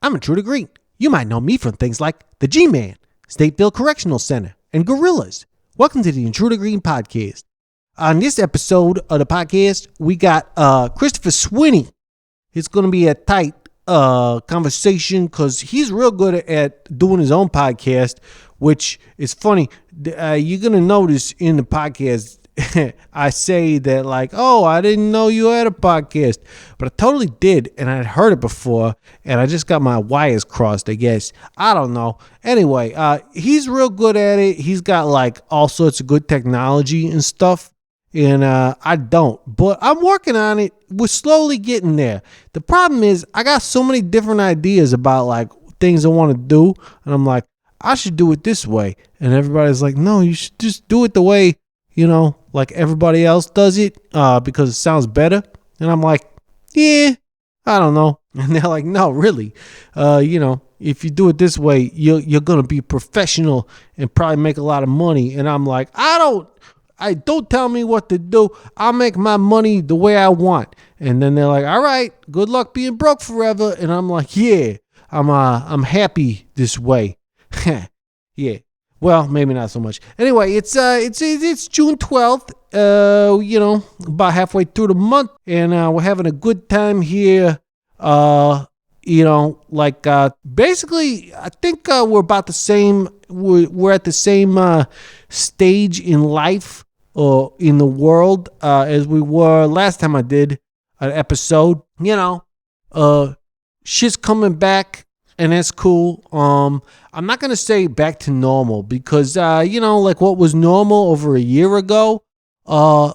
I'm Intruder Green. You might know me from things like the G-Man, Stateville Correctional Center, and Gorillas. Welcome to the Intruder Green podcast. On this episode of the podcast, we got Christopher Swinney. It's going to be a tight conversation because he's real good at doing his own podcast, which is funny. You're going to notice in the podcast, I say that like, oh, I didn't know you had a podcast, but I totally did, and I'd heard it before, and I just got my wires crossed, I guess. I don't know. Anyway, he's real good at it. He's got like all sorts of good technology and stuff, and I don't, but I'm working on it. We're slowly getting there. The problem is I got so many different ideas about like things I want to do, and I'm like, I should do it this way, and everybody's like, no, you should just do it the way, like everybody else does it, because it sounds better. And I'm like, yeah, I don't know. And they're like, no, really, if you do it this way, you're gonna be professional and probably make a lot of money. And I'm like, don't tell me what to do. I'll make my money the way I want. And then they're like, all right, good luck being broke forever. And I'm like, yeah, I'm happy this way. Yeah. Well, maybe not so much. Anyway, it's June 12th, about halfway through the month, and we're having a good time here. Basically, I think we're about the same. We're at the same stage in life or in the world as we were last time I did an episode. Shit's coming back. And that's cool. I'm not going to say back to normal because, like what was normal over a year ago, I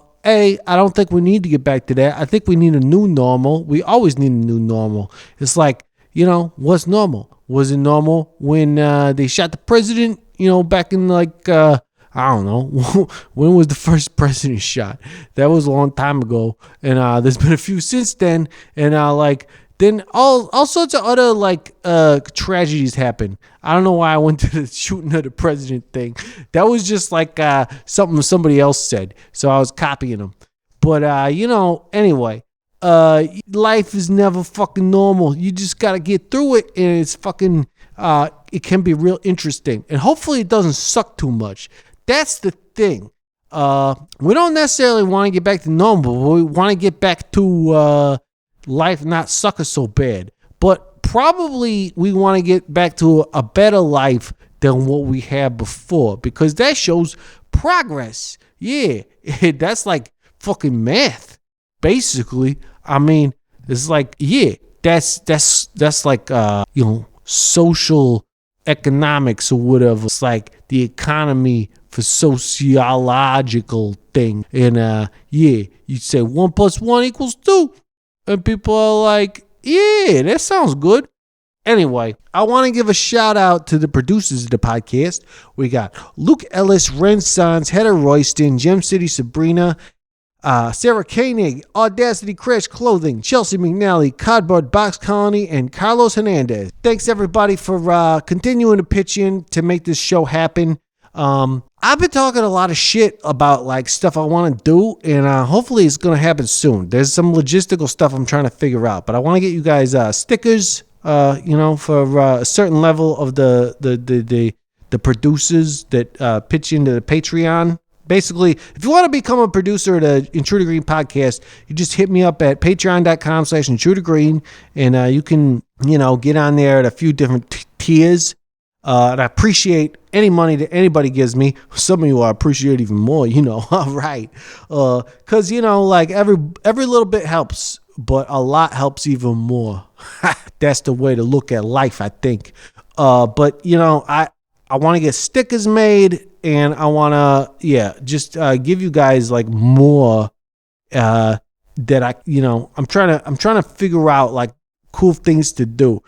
don't think we need to get back to that. I think we need a new normal. We always need a new normal. It's like, what's normal? Was it normal when they shot the president, back in like, I don't know, when was the first president shot? That was a long time ago. And there's been a few since then. And then all sorts of other tragedies happen. I don't know why I went to the shooting of the president thing. That was just like something somebody else said, so I was copying them. But anyway, life is never fucking normal. You just gotta get through it, and it's fucking. It can be real interesting, and hopefully it doesn't suck too much. That's the thing. We don't necessarily want to get back to normal, but we want to get back to life not sucker so bad, but probably we want to get back to a better life than what we had before, because that shows progress. Yeah, that's like fucking math, basically. I mean, it's like, yeah, that's like social economics or whatever. It's like the economy for sociological thing, and you say 1 + 1 = 2. And people are like, yeah, that sounds good. Anyway, I want to give a shout out to the producers of the podcast. We got Luke Ellis, Renaissance, Heather Royston, Gem City Sabrina, Sarah Koenig, Audacity Crash Clothing, Chelsea McNally, Cardboard Box Colony, and Carlos Hernandez. Thanks everybody for continuing to pitch in to make this show happen. I've been talking a lot of shit about like stuff I want to do, and hopefully it's going to happen soon. There's some logistical stuff I'm trying to figure out, but I want to get you guys stickers, for a certain level of the producers that pitch into the Patreon. Basically, if you want to become a producer of the Intruder Green podcast, you just hit me up at patreon.com/Intruder Green, and you can, get on there at a few different tiers. And I appreciate any money that anybody gives me. Some of you I appreciate even more, all right. Because, like every little bit helps, but a lot helps even more. That's the way to look at life, I think. But, I want to get stickers made, and I want to, just give you guys like more that I'm trying to figure out like cool things to do.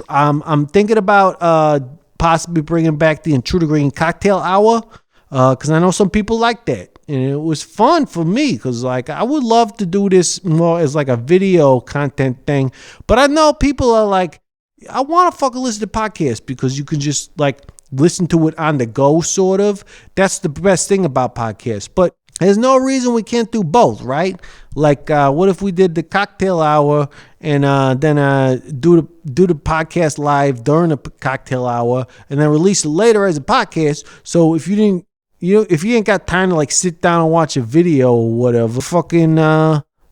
I'm thinking about possibly bringing back the Intruder Green cocktail hour, because I know some people like that, and it was fun for me because like I would love to do this more as like a video content thing, but I know people are like, I want to fucking listen to podcasts because you can just like listen to it on the go, sort of. That's the best thing about podcasts. But There's no reason we can't do both, right? Like, what if we did the cocktail hour and then do the podcast live during the cocktail hour, and then release it later as a podcast. So if you ain't got time to like sit down and watch a video or whatever, fucking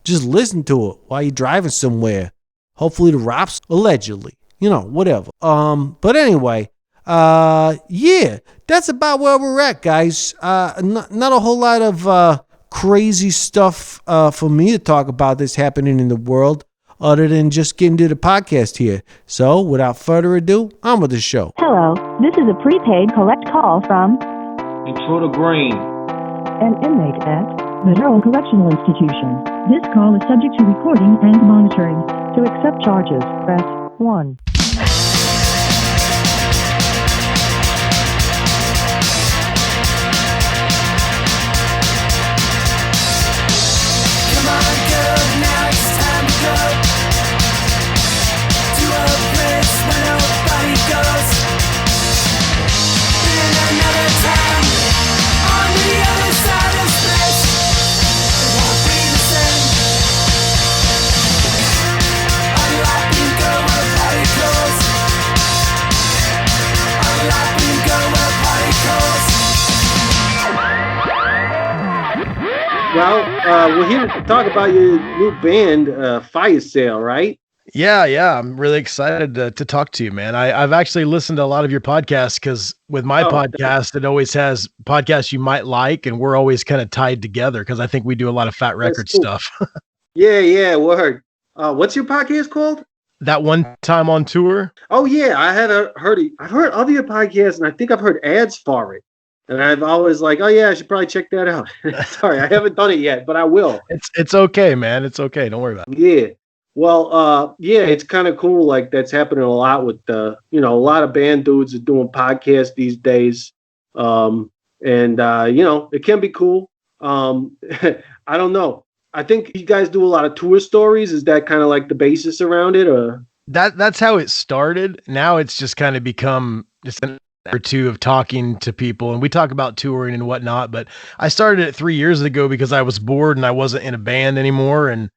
just listen to it while you're driving somewhere. Hopefully the Rops, allegedly, whatever. But anyway, yeah, that's about where we're at, guys. Not a whole lot of crazy stuff for me to talk about that's happening in the world, other than just getting to the podcast here. So, without further ado, on with the show. Hello, this is a prepaid collect call from Intruder Green, an inmate at the Durham Correctional Institution. This call is subject to recording and monitoring. To accept charges, press 1. Well, we're here to talk about your new band, Fire Sale, right? Yeah. I'm really excited to talk to you, man. I've actually listened to a lot of your podcasts because with my podcast, it always has podcasts you might like, and we're always kind of tied together because I think we do a lot of Fat Record stuff. Yeah, word. What's your podcast called? That One Time on Tour? Oh, yeah, I've heard of your podcast, and I think I've heard ads for it. And I've always like, oh yeah, I should probably check that out. Sorry, I haven't done it yet, but I will. It's okay, man. It's okay. Don't worry about it. Yeah. Well, yeah, it's kind of cool. Like that's happening a lot with a lot of band dudes are doing podcasts these days. And it can be cool. I don't know. I think you guys do a lot of tour stories. Is that kind of like the basis around it, or? That's how it started. Now it's just kind of become just an or two of talking to people, and we talk about touring and whatnot, but I started it 3 years ago because I was bored and I wasn't in a band anymore, and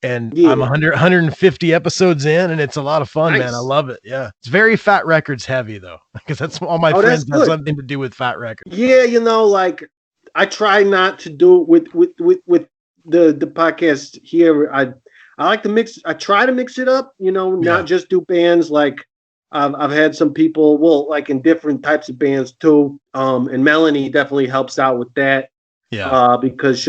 yeah. I'm 150 episodes in, and it's a lot of fun. Nice. Man. I love it. Yeah. It's very Fat Records heavy though, because that's all my friends have something to do with Fat Records. Yeah. Like I try not to do it with the podcast here. I like to mix. I try to mix it up, not just do bands. Like I've had some people, like in different types of bands too. And Melanie definitely helps out with that. Yeah. Because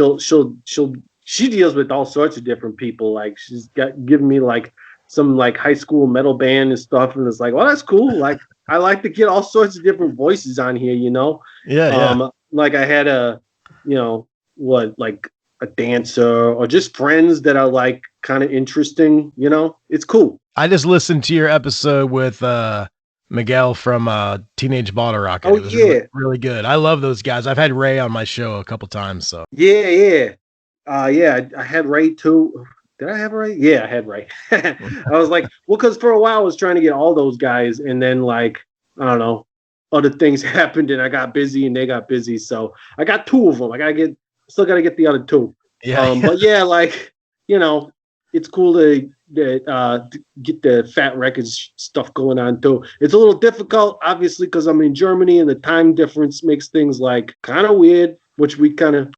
she deals with all sorts of different people. Like she's given me like some like high school metal band and stuff. And it's like, well, that's cool. Like I like to get all sorts of different voices on here, Yeah. Like I had like a dancer or just friends that are like kind of interesting, it's cool. I just listened to your episode with Miguel from Teenage Bottle Rocket. Oh, it was really good. I love those guys. I've had Ray on my show a couple times. So yeah. I had Ray too. Did I have Ray? Yeah, I had Ray. I was like, because for a while I was trying to get all those guys, and then like I don't know, other things happened, and I got busy, and they got busy. So I got 2 of them. Still got to get the other 2. Yeah. But yeah, like it's cool to get the Fat Records stuff going on too. It's a little difficult, obviously, because I'm in Germany and the time difference makes things like kind of weird, which we kind of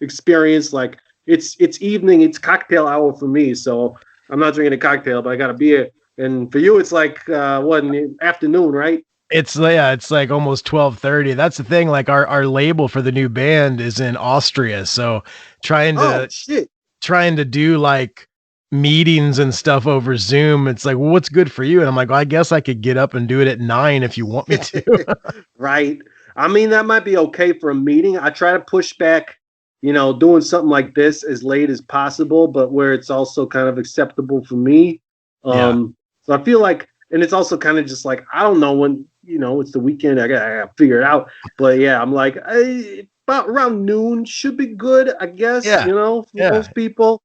experience. Like it's evening, it's cocktail hour for me, so I'm not drinking a cocktail, but I got a beer. And for you, it's like in the afternoon, right? It's like almost 12:30. That's the thing. Like our label for the new band is in Austria, so trying to do like meetings and stuff over Zoom. It's like, well, what's good for you? And I'm like, well, I guess I could get up and do it at 9 if you want me to. Right. I mean, that might be okay for a meeting. I try to push back, doing something like this as late as possible, but where it's also kind of acceptable for me. So I feel like, and it's also kind of just like, I don't know when, it's the weekend. I gotta figure it out. But yeah, I'm like, about around noon should be good, I guess, for most people.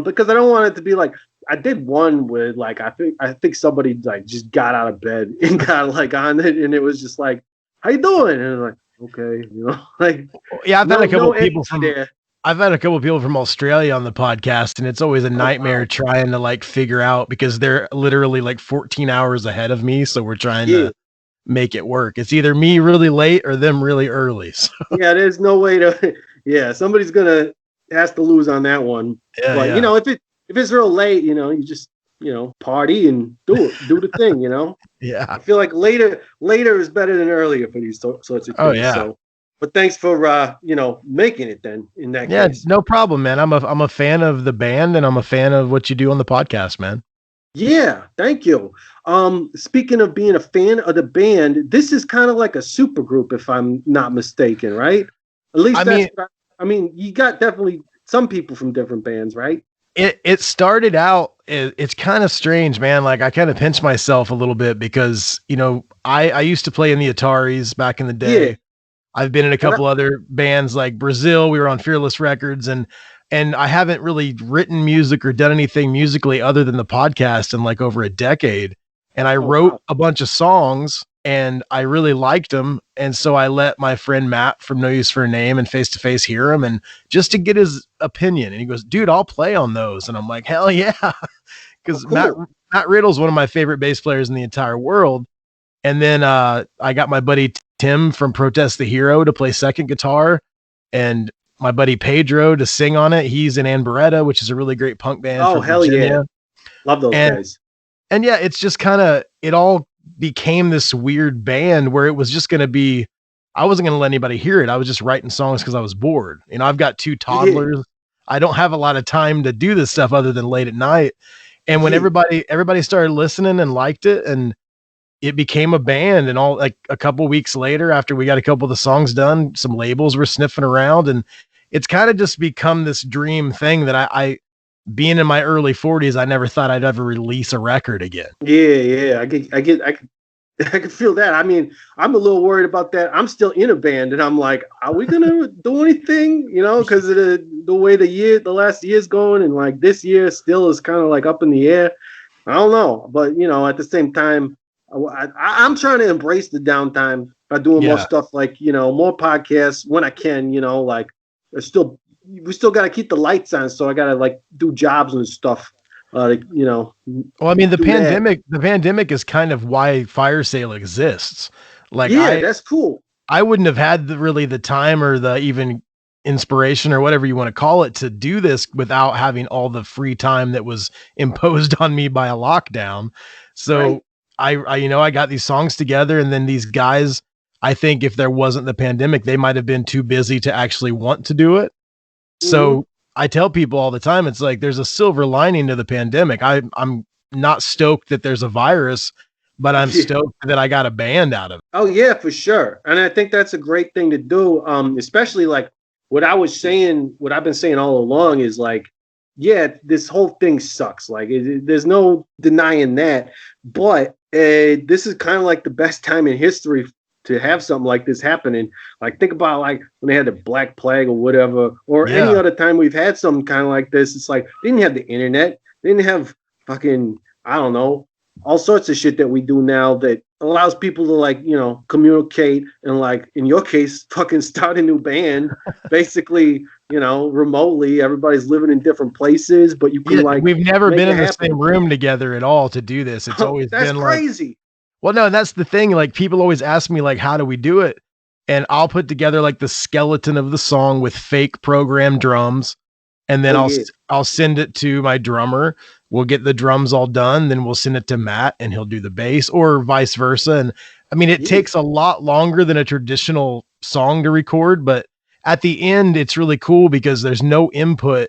Because I don't want it to be like, I did one with like, I think somebody like just got out of bed and got like on it, and it was just like, how you doing? And I'm like, okay, you know, like Yeah, no no energy there. I've had a couple of people from Australia on the podcast, and it's always a Oh nightmare wow, trying to like figure out because they're literally like 14 hours ahead of me. So we're trying yeah, to make it work. It's either me really late or them really early. So yeah. There's no way to. Yeah, somebody's gonna has to lose on that one. yeah, But you yeah, know, if it's real late, you know, you just party and do the thing. You know, yeah. I feel like later is better than earlier for these sorts of Oh things. yeah. So, but thanks for making it then in that Yeah, case. no problem, man. I'm a fan of the band and I'm a fan of what you do on the podcast, man. Yeah, thank you. Speaking of being a fan of the band, this is kind of like a super group, if I'm not mistaken, right? At least I that's mean, what I mean. You got definitely some people from different bands, right? it started out it's kind of strange, man. Like I kind of pinch myself a little bit because, I used to play in the Ataris back in the Yeah. day. I've been in a And couple other bands like Brazil. We were on Fearless Records and I haven't really written music or done anything musically other than the podcast in like over a decade. And I oh wrote wow, a bunch of songs and I really liked them. And so I let my friend Matt from No Use for a Name and Face to Face hear him and just to get his opinion. And he goes, dude, I'll play on those. And I'm like, hell yeah. oh Cause cool. Matt Riddle's one of my favorite bass players in the entire world. And then I got my buddy Tim from Protest the Hero to play second guitar, and my buddy Pedro to sing on it. He's in Anberetta, which is a really great punk band Oh from hell yeah, Virginia. love those And guys. and yeah, it's just kind of it all became this weird band where it was just going to be. I wasn't going to let anybody hear it. I was just writing songs because I was bored. I've got two Yeah, toddlers. I don't have a lot of time to do this stuff other than late at night. And when yeah, everybody started listening and liked it, and it became a band, and all like a couple weeks later after we got a couple of the songs done, some labels were sniffing around, and it's kind of just become this dream thing that I being in my early 40s, I never thought I'd ever release a record again. yeah. I can feel that. I mean, I'm a little worried about that. I'm still in a band, and I'm like, are we gonna do anything? You know, because of the way the last year's going, and like this year still is kind of like up in the air. I don't know, but at the same time, I'm trying to embrace the downtime by doing more Yeah. stuff like more podcasts when I can. Like we still got to keep the lights on, so I got to like do jobs and stuff. Well, I mean, Do that. the pandemic is kind of why Fire Sale exists. Like Yeah, that's cool. I wouldn't have had really the time or the even inspiration or whatever you want to call it to do this without having all the free time that was imposed on me by a lockdown. Right. So I got these songs together, and then these guys, I think if there wasn't the pandemic, they might have been too busy to actually want to do it. Hmm. So I tell people all the time, it's like there's a silver lining to the pandemic. I'm not stoked that there's a virus, but I'm stoked that I got a band out of it. Oh yeah, for sure. And I think that's a great thing to do. Especially like what I've been saying all along is like, yeah, this whole thing sucks. Like, there's no denying that. But this is kind of like the best time in history to have something like this happening. Like, think about like when they had the Black Plague or whatever, or any Yeah. other time we've had something kind of like this. It's like they didn't have the internet, they didn't have fucking, I don't know, all sorts of shit that we do now that allows people to like communicate and like in your case fucking start a new band basically remotely. Everybody's living in different places, but you can Yeah, like we've never make been it in the happen. same room together at all to do this. It's always That's been like, crazy. well, no, that's the thing. Like people always ask me like, how do we do it? And I'll put together like the skeleton of the song with fake programmed drums. And then Oh yeah. I'll send it to my drummer. We'll get the drums all done. Then we'll send it to Matt and he'll do the bass or vice versa. And I mean, it Yeah. takes a lot longer than a traditional song to record, but at the end, it's really cool because there's no input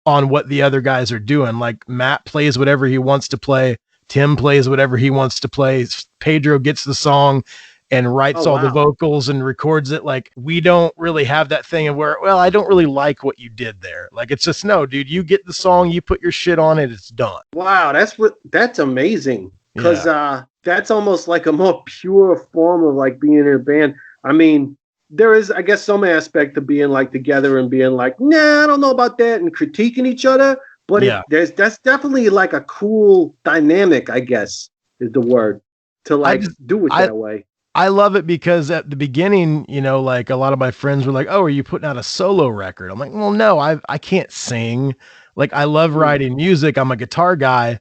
on what the other guys are doing. Like Matt plays whatever he wants to play. Tim plays whatever he wants to play. Pedro gets the song and writes Oh all the wow. vocals and records it. Like we don't really have that thing of where, well, I don't really like what you did there. Like it's just no, dude, you get the song, you put your shit on it, it's done. Wow, that's amazing. Because Yeah. that's almost like a more pure form of like being in a band. I mean, there is, I guess, some aspect to being like together and being like, nah, I don't know about that, and critiquing each other. But Yeah. that's definitely like a cool dynamic, I guess, is the word to I like just do it I that way. I love it because at the beginning, you know, like a lot of my friends were like, "Oh, are you putting out a solo record?" I'm like, "Well, no, I can't sing. Like I love writing music. I'm a guitar guy,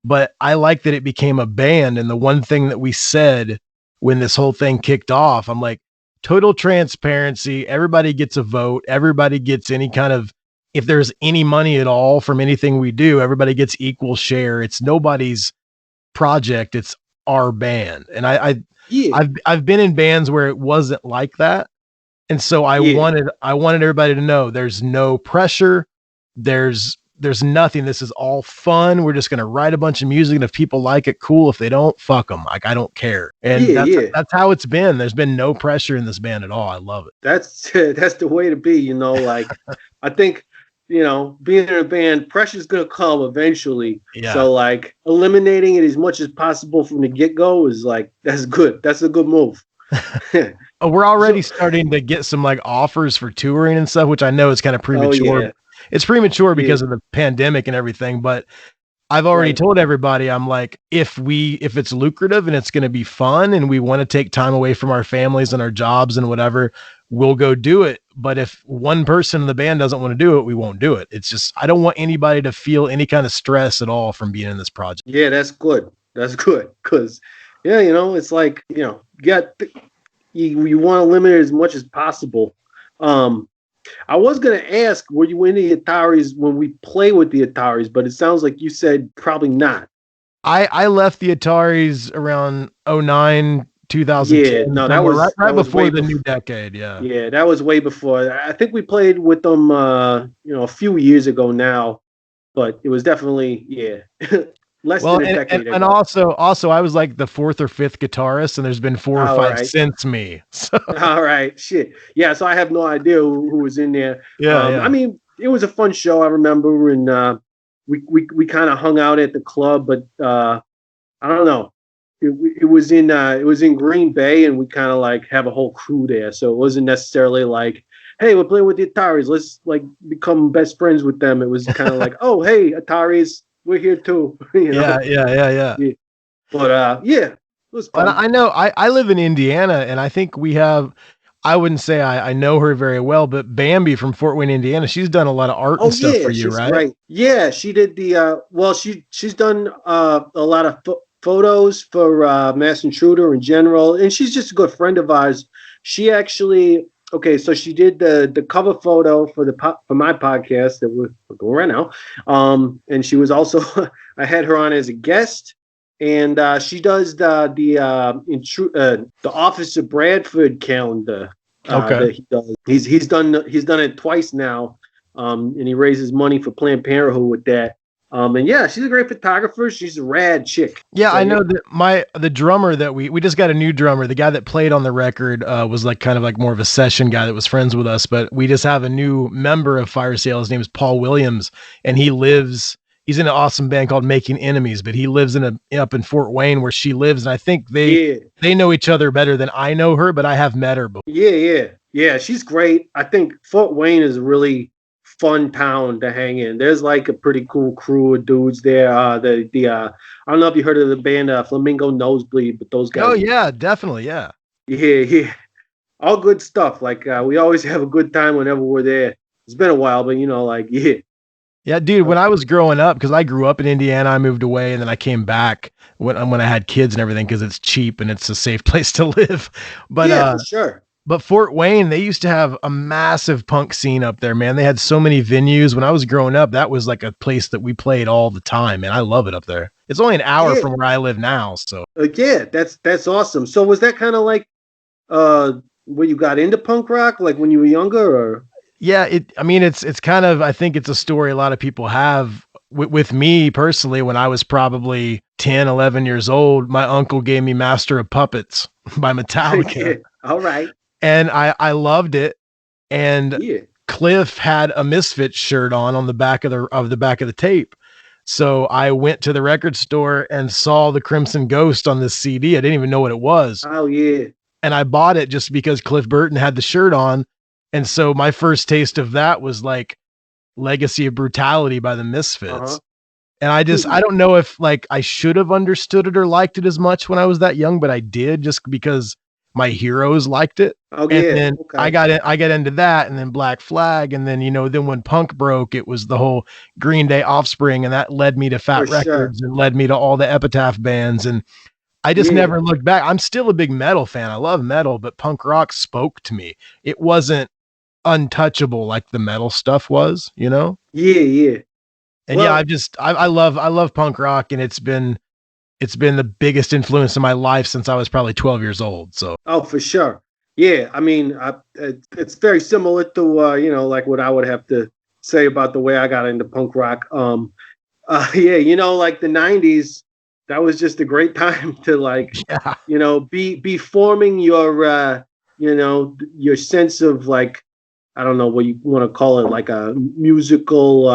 but I like that it became a band." And the one thing that we said when this whole thing kicked off, I'm like, total transparency. Everybody gets a vote. Everybody gets any kind of, if there's any money at all from anything we do, everybody gets equal share. It's nobody's project. It's our band. And Yeah, I've been in bands where it wasn't like that. And so yeah, I wanted everybody to know there's no pressure. There's nothing. This is all fun. We're just going to write a bunch of music, and if people like it, cool. If they don't, fuck them. Like I don't care. And yeah, yeah. that's how it's been. There's been no pressure in this band at all. I love it. That's the way to be, you know. Like, I think, you know, being in a band, pressure's gonna come eventually. Yeah. So like eliminating it as much as possible from the get go is like that's good. That's a good move. Oh, we're already starting to get some like offers for touring and stuff, which I know is kind of premature. yeah. It's premature because Yeah. of the pandemic and everything, but I've already Right. told everybody, I'm like, if it's lucrative and it's going to be fun and we want to take time away from our families and our jobs and whatever, we'll go do it. But if one person in the band doesn't want to do it, we won't do it. It's just, I don't want anybody to feel any kind of stress at all from being in this project. Yeah, that's good. That's good. Cause yeah, you know, it's like, you know, you want to limit it as much as possible. I was gonna ask, were you in the Ataris when we play with the Ataris? But it sounds like you said probably not. I left the Ataris around 09, 2010. Yeah, no, that was right that was before way the bef- new decade. Yeah. Yeah, that was way before. I think we played with them, you know, a few years ago now, but it was definitely less Well, than a and, decade and ago. also I was like the fourth or fifth guitarist, and there's been 4 or All 5 right. since me. So All right, shit. Yeah, so I have no idea who was in there. yeah. I mean, it was a fun show. I remember, and we kind of hung out at the club, but I don't know. It was in Green Bay, and we kind of like have a whole crew there, so it wasn't necessarily like, hey, we're playing with the Ataris. Let's like become best friends with them. It was kind of like, oh, hey, Ataris, we're here too. You know? Yeah. But yeah, it was And fun. I know I live in Indiana, and I think we have. I wouldn't say I know her very well, but Bambi from Fort Wayne, Indiana, she's done a lot of art Oh and stuff yeah, for you, she's right? great. Yeah, she did the well, she's done a lot of photos for Mass Intruder in general, and she's just a good friend of ours. She actually so she did the cover photo for for my podcast that we're going right now. And she was also I had her on as a guest, and she does the Officer Bradford calendar Okay. that he does. He's done it twice now, and he raises money for Planned Parenthood with that. And yeah, she's a great photographer. She's a rad chick. Yeah, So, I know that the drummer that we just got a new drummer. The guy that played on the record was like kind of like more of a session guy that was friends with us, but we just have a new member of Fire Sale. His name is Paul Williams, and he's in an awesome band called Making Enemies, but he lives up in Fort Wayne where she lives, and I think they know each other better than I know her, but I have met her before. Yeah. She's great. I think Fort Wayne is a really fun town to hang in. There's like a pretty cool crew of dudes there. I don't know if you heard of the band Flamingo Nosebleed, but those guys. Oh yeah, definitely, yeah. Yeah. All good stuff. Like we always have a good time whenever we're there. It's been a while, but you know, like Yeah, dude, when I was growing up, because I grew up in Indiana, I moved away, and then I came back when I had kids and everything, because it's cheap and it's a safe place to live. But for sure. But Fort Wayne, they used to have a massive punk scene up there, man. They had so many venues. When I was growing up, that was like a place that we played all the time, and I love it up there. It's only an hour from where I live now, so. Yeah, that's awesome. So was that kind of like where you got into punk rock, like when you were younger, or? Yeah, it's kind of, I think it's a story a lot of people have. With me personally, when I was probably 10, 11 years old, my uncle gave me Master of Puppets by Metallica. All right. And I loved it. And Cliff had a Misfits shirt on the back of the tape. So I went to the record store and saw the Crimson Ghost on this CD. I didn't even know what it was. Oh yeah. And I bought it just because Cliff Burton had the shirt on. And so my first taste of that was like Legacy of Brutality by the Misfits. Uh-huh. And I don't know if like I should have understood it or liked it as much when I was that young, but I did, just because my heroes liked it. Oh And yeah. then Okay. I got into that, and then Black Flag, and then then when punk broke, it was the whole Green Day, Offspring, and that led me to For Fat sure. Records and led me to all the Epitaph bands, and I just Yeah. never looked back. I'm still a big metal fan. I love metal, but punk rock spoke to me. It wasn't untouchable like the metal stuff was, Yeah. Yeah. And Well, I love punk rock, and it's been the biggest influence in my life since I was probably 12 years old. So oh, for sure. Yeah. I mean, it's very similar to like what I would have to say about the way I got into punk rock. Yeah, like the '90s, that was just a great time to like, yeah, be forming your sense of like, I don't know what you want to call it, like a musical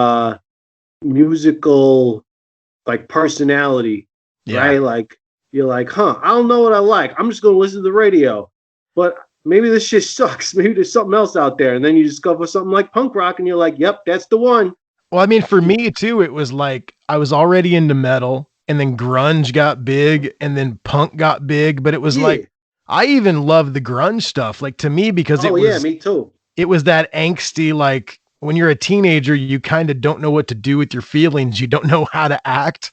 like personality, yeah. right? Like you're like, I don't know what I like. I'm just gonna listen to the radio, but maybe this shit sucks. Maybe there's something else out there, and then you discover something like punk rock, and you're like, yep, that's the one. Well, I mean, for me too, it was like I was already into metal, and then grunge got big, and then punk got big. But it was Yeah. like I even loved the grunge stuff, like to me, because Oh yeah, me too. it was that angsty, like when you're a teenager, you kind of don't know what to do with your feelings. You don't know how to act.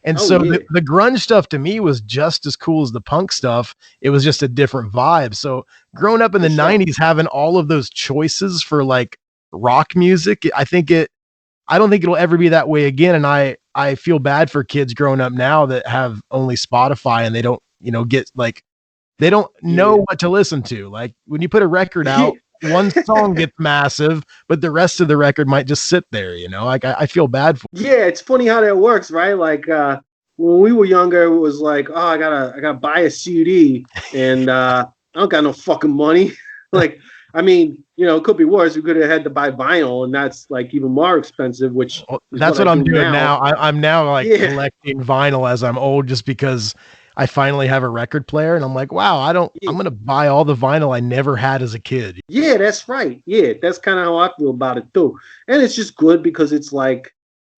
And Oh, so yeah. the grunge stuff to me was just as cool as the punk stuff. It was just a different vibe. So growing up in the For sure. 90s, having all of those choices for like rock music, I don't think it'll ever be that way again. And I feel bad for kids growing up now that have only Spotify, and they don't, get like, they don't know Yeah. what to listen to. Like when you put a record out, one song gets massive, but the rest of the record might just sit there, like I feel bad for. Yeah, it's funny how that works, right? Like when we were younger, it was like, oh, I gotta buy a CD, and I don't got no fucking money. Like, I mean, it could be worse. We could have had to buy vinyl, and that's like even more expensive. Which That's what I I'm do doing now. I'm now like Yeah. collecting vinyl as I'm old, just because I finally have a record player, and I'm like, wow, I'm gonna buy all the vinyl I never had as a kid. Yeah, that's right. Yeah, that's kind of how I feel about it too. And it's just good because it's like,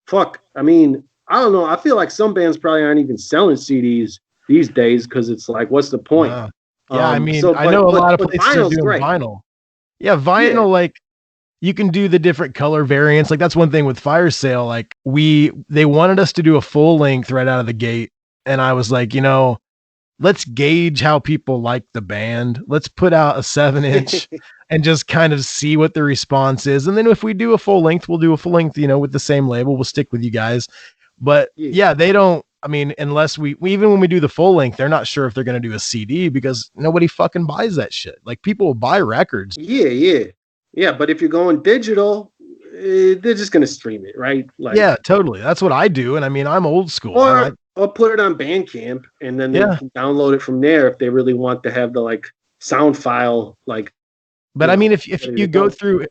fuck. I mean, I don't know. I feel like some bands probably aren't even selling CDs these days because it's like, what's the point? Wow. Yeah, I mean, so, I know a lot of places are vinyl's doing great. vinyl. Yeah, vinyl, Yeah. like you can do the different color variants. Like that's one thing with Fire Sale. Like they wanted us to do a full length right out of the gate. And I was like, let's gauge how people like the band. Let's put out a 7-inch and just kind of see what the response is. And then if we do a full length, we'll do a full length, with the same label. We'll stick with you guys. But yeah, they don't, I mean, unless we even when we do the full length, they're not sure if they're going to do a CD because nobody fucking buys that shit. Like people will buy records. Yeah. But if you're going digital, they're just gonna stream it, right? Like, Yeah, totally. That's what I do. And I mean, I'm old school. or put it on Bandcamp, and then they can download it from there if they really want to have the like sound file, like. But I mean, if you go through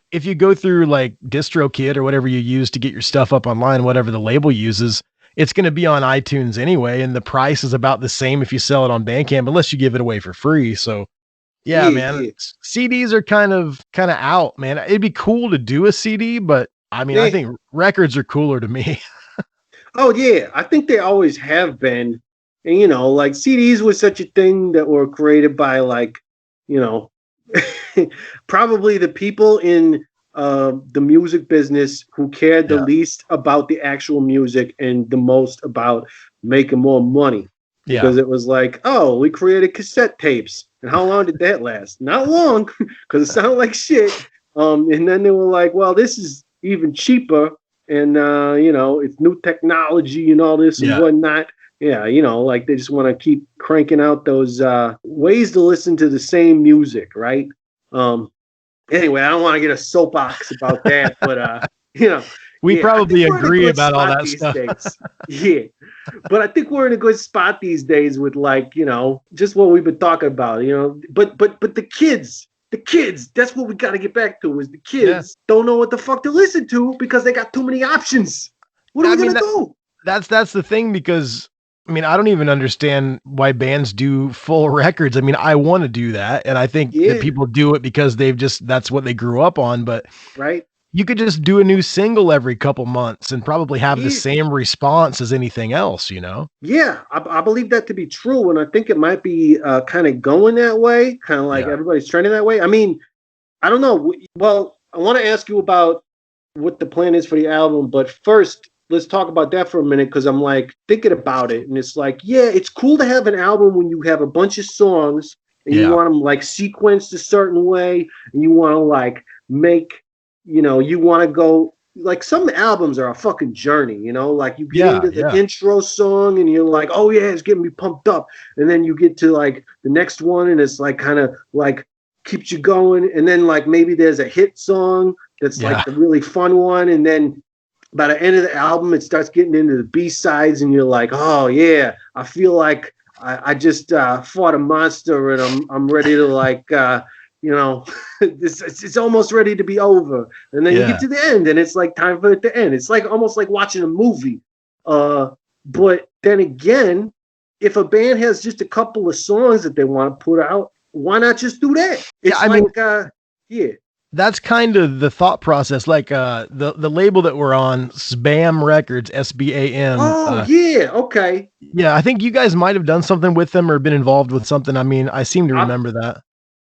like DistroKid or whatever you use to get your stuff up online, whatever the label uses, it's going to be on iTunes anyway, and the price is about the same if you sell it on Bandcamp, unless you give it away for free. So, yeah, man, CDs are kind of out, man. It'd be cool to do a CD, but I mean, I think records are cooler to me. Oh yeah, I think they always have been, and like CDs was such a thing that were created by like, probably the people in the music business who cared the least about the actual music and the most about making more money. Yeah. Because it was like, oh, we created cassette tapes. And how long did that last? Not long, because it sounded like shit. And then they were like, well, this is even cheaper. And, it's new technology and all this and whatnot. Yeah, like they just want to keep cranking out those ways to listen to the same music, right? Anyway, I don't want to get a soapbox about that, but we probably agree about all that stuff. Yeah, but I think we're in a good spot these days with like just what we've been talking about. But the kids, that's what we got to get back to. Is the kids don't know what the fuck to listen to because they got too many options. What are we gonna do? That's the thing, because I mean, I don't even understand why bands do full records. I mean, I want to do that, and I think that people do it because that's what they grew up on. But right, you could just do a new single every couple months and probably have the Yeah. same response as anything else, you know? Yeah, I believe that to be true, and I think it might be kind of going that way, kind of like Yeah. everybody's trending that way. I mean, I don't know. Well, I want to ask you about what the plan is for the album, but first, let's talk about that for a minute because I'm like thinking about it, and it's like, yeah, it's cool to have an album when you have a bunch of songs and you Yeah. want them like sequenced a certain way, and you want to like make, you want to go. Like some albums are a fucking journey, like you get Yeah, into the yeah. intro song and you're like, oh yeah, it's getting me pumped up. And then you get to like the next one and it's like kind of like keeps you going. And then like maybe there's a hit song that's Yeah. like the really fun one. And then by the end of the album, it starts getting into the B-sides and you're like, oh yeah, I feel like I just fought a monster and I'm ready to like, it's almost ready to be over. And then you Yeah. get to the end and it's like time for it to end. It's like almost like watching a movie. But then again, if a band has just a couple of songs that they want to put out, why not just do that? It's I mean, yeah. That's kind of the thought process. Like the label that we're on, SBAM Records, SBAM. Oh yeah, okay. Yeah, I think you guys might have done something with them or been involved with something. I mean, I seem to remember that.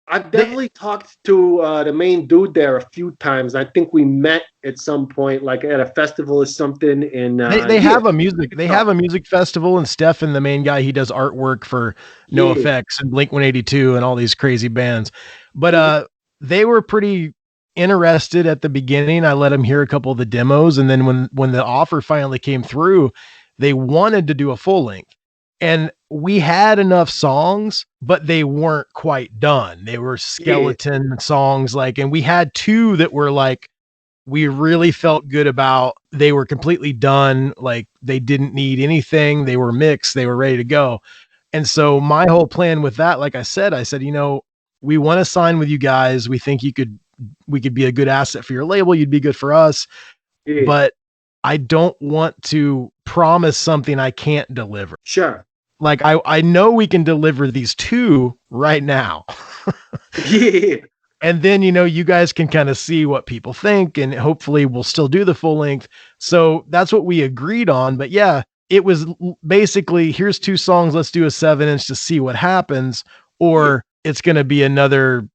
I've definitely talked to the main dude there a few times. I think we met at some point, like at a festival or something. And They have a music festival, and Stefan, the main guy, he does artwork for NoFX and Blink-182 and all these crazy bands. But they were pretty interested at the beginning. I let them hear a couple of the demos, and then when the offer finally came through, they wanted to do a full length. And we had enough songs, but they weren't quite done. They were skeleton songs, and we had two that were like, we really felt good about. They were completely done. Like they didn't need anything. They were mixed. They were ready to go. And so my whole plan with that, like I said, we want to sign with you guys. We think we could be a good asset for your label. You'd be good for us. Yeah. But I don't want to promise something I can't deliver. Sure. Like I know we can deliver these two right now. Yeah. And then, you guys can kind of see what people think, and hopefully we'll still do the full length. So that's what we agreed on. But yeah, it was basically, here's two songs. Let's do a 7-inch to see what happens. Or it's going to be another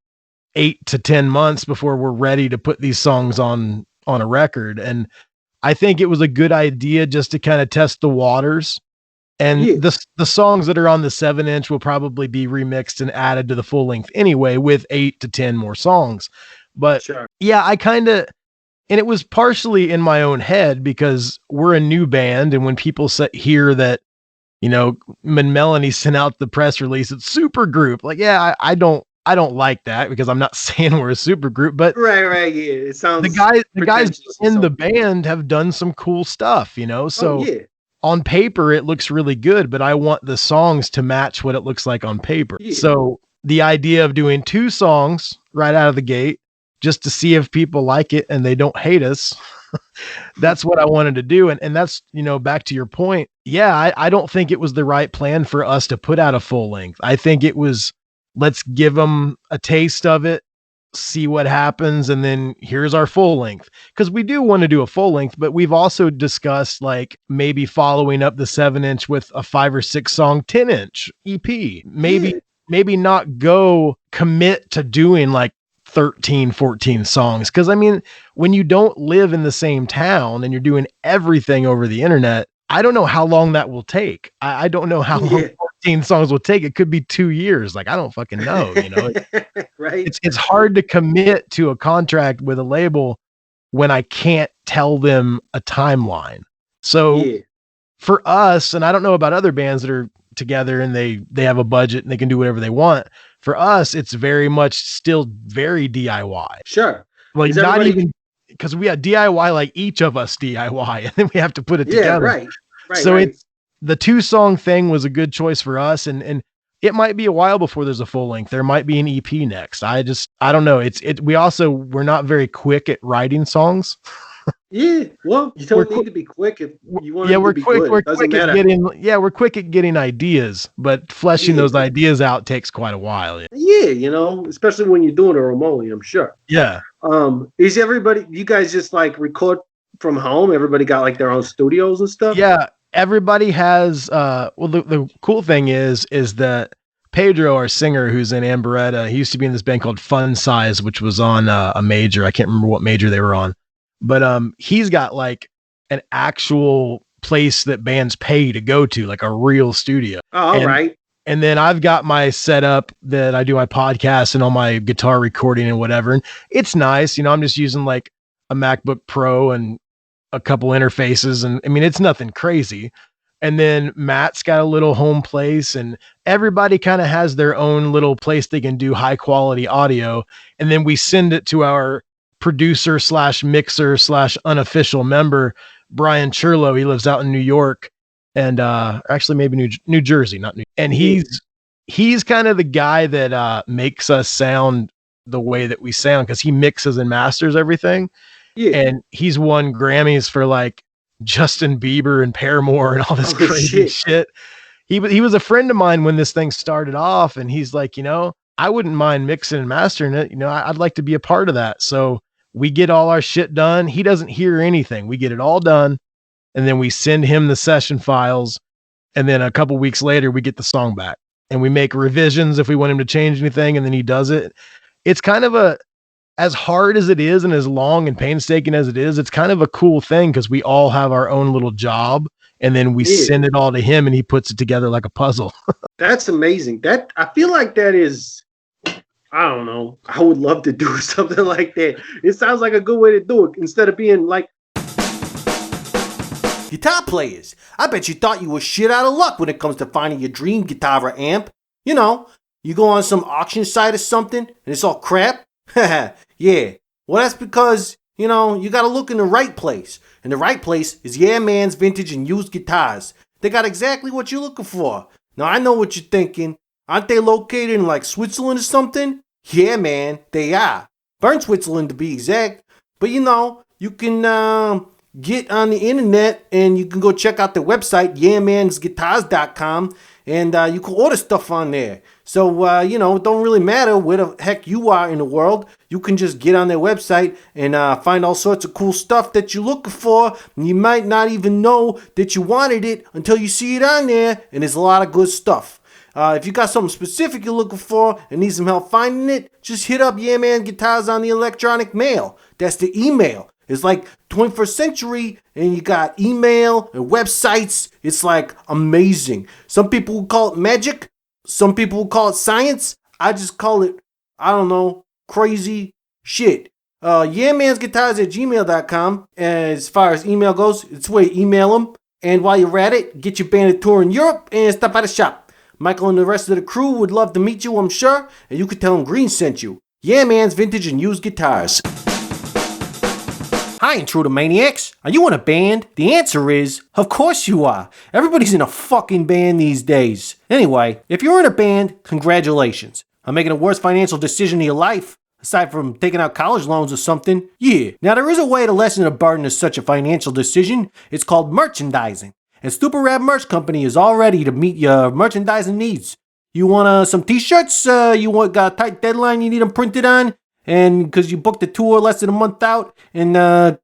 8 to 10 months before we're ready to put these songs on a record. And I think it was a good idea just to kind of test the waters. And the songs that are on the 7-inch will probably be remixed and added to the full length anyway, with 8 to 10 more songs. But yeah, and it was partially in my own head because we're a new band. And when people hear that, when Melanie sent out the press release, it's super group. Like, yeah, I don't like that because I'm not saying we're a super group, but right. Yeah. It sounds the guys in the band have done some cool stuff, so on paper it looks really good, but I want the songs to match what it looks like on paper. Yeah. So the idea of doing two songs right out of the gate, just to see if people like it and they don't hate us, that's what I wanted to do. And that's, back to your point. Yeah, I don't think it was the right plan for us to put out a full length. I think it was, let's give them a taste of it, see what happens, and then here's our full length. Because we do want to do a full length, but we've also discussed like maybe following up the 7-inch with a 5 or 6 song 10-inch EP. Maybe not commit to doing like 13, 14 songs. Because I mean, when you don't live in the same town and you're doing everything over the internet, I don't know how long that will take. I don't know how long 14 songs will take. It could be 2 years. Like, I don't fucking know, Right. It's hard to commit to a contract with a label when I can't tell them a timeline. So for us, and I don't know about other bands that are together and they have a budget and they can do whatever they want. For us, it's very much still very DIY. Sure. Like not even, because we have DIY, like each of us DIY, and then we have to put it together. Right. So it's the 2-song thing was a good choice for us, and it might be a while before there's a full length. There might be an EP next. I don't know. We're not very quick at writing songs. Yeah, well, you don't need to be quick if you want to be good. We're quick we're quick at getting ideas, but fleshing those ideas out takes quite a while. Yeah, especially when you're doing it remotely, I'm sure. Yeah. Is everybody? You guys just like record from home? Everybody got like their own studios and stuff. Yeah, everybody has. Well, the cool thing is that Pedro, our singer, who's in Amberetta, he used to be in this band called Fun Size, which was on a major. I can't remember what major they were on, but he's got like an actual place that bands pay to go to, like a real studio. Oh, all right. And then I've got my setup that I do my podcast and all my guitar recording and whatever. And it's nice. I'm just using like a MacBook Pro and a couple interfaces. And I mean, it's nothing crazy. And then Matt's got a little home place, and everybody kind of has their own little place they can do high quality audio. And then we send it to our producer / mixer / unofficial member, Brian Churlo. He lives out in New York. And actually maybe New Jersey, not New. And he's kind of the guy that makes us sound the way that we sound, because he mixes and masters everything. Yeah. And he's won Grammys for like Justin Bieber and Paramore and all this crazy shit. He was a friend of mine when this thing started off, and he's like, I wouldn't mind mixing and mastering it. I'd like to be a part of that. So we get all our shit done. He doesn't hear anything. We get it all done. And then we send him the session files. And then a couple weeks later, we get the song back, and we make revisions if we want him to change anything. And then he does it. It's kind of as hard as it is and as long and painstaking as it is, it's kind of a cool thing, because we all have our own little job, and then we send it all to him and he puts it together like a puzzle. That's amazing. I feel like that is, I don't know. I would love to do something like that. It sounds like a good way to do it, instead of being like, Guitar players, I bet you thought you were shit out of luck when it comes to finding your dream guitar or amp. You go on some auction site or something and it's all crap. Yeah. Well, that's because, you gotta look in the right place. And the right place is Yeah Man's Vintage and Used Guitars. They got exactly what you're looking for. Now, I know what you're thinking. Aren't they located in like Switzerland or something? Yeah, man, they are. Bern, Switzerland to be exact. But you can get on the internet and you can go check out their website, yeahmansguitars.com, and you can order stuff on there. So, it don't really matter where the heck you are in the world. You can just get on their website and find all sorts of cool stuff that you're looking for. And you might not even know that you wanted it until you see it on there, and there's a lot of good stuff. If you got something specific you're looking for and need some help finding it, just hit up Yeah Man Guitars on the electronic mail. That's the email. It's like 21st century, and you got email and websites. It's like amazing. Some people will call it magic. Some people will call it science. I just call it, I don't know, crazy shit. yeahmansguitars@gmail.com. As far as email goes, it's where you email them. And while you're at it, get your band a tour in Europe and stop by the shop. Michael and the rest of the crew would love to meet you, I'm sure. And you could tell them Green sent you. Yeah Man's Vintage and Used Guitars. Hi, Intruder Maniacs. Are you in a band? The answer is, of course you are. Everybody's in a fucking band these days. Anyway, if you're in a band, congratulations. I'm making the worst financial decision of your life. Aside from taking out college loans or something. Yeah. Now, there is a way to lessen the burden of such a financial decision. It's called merchandising. And Stupid Rad Merch Company is all ready to meet your merchandising needs. You want some t-shirts? Got a tight deadline you need them printed on? And because you booked a tour less than a month out and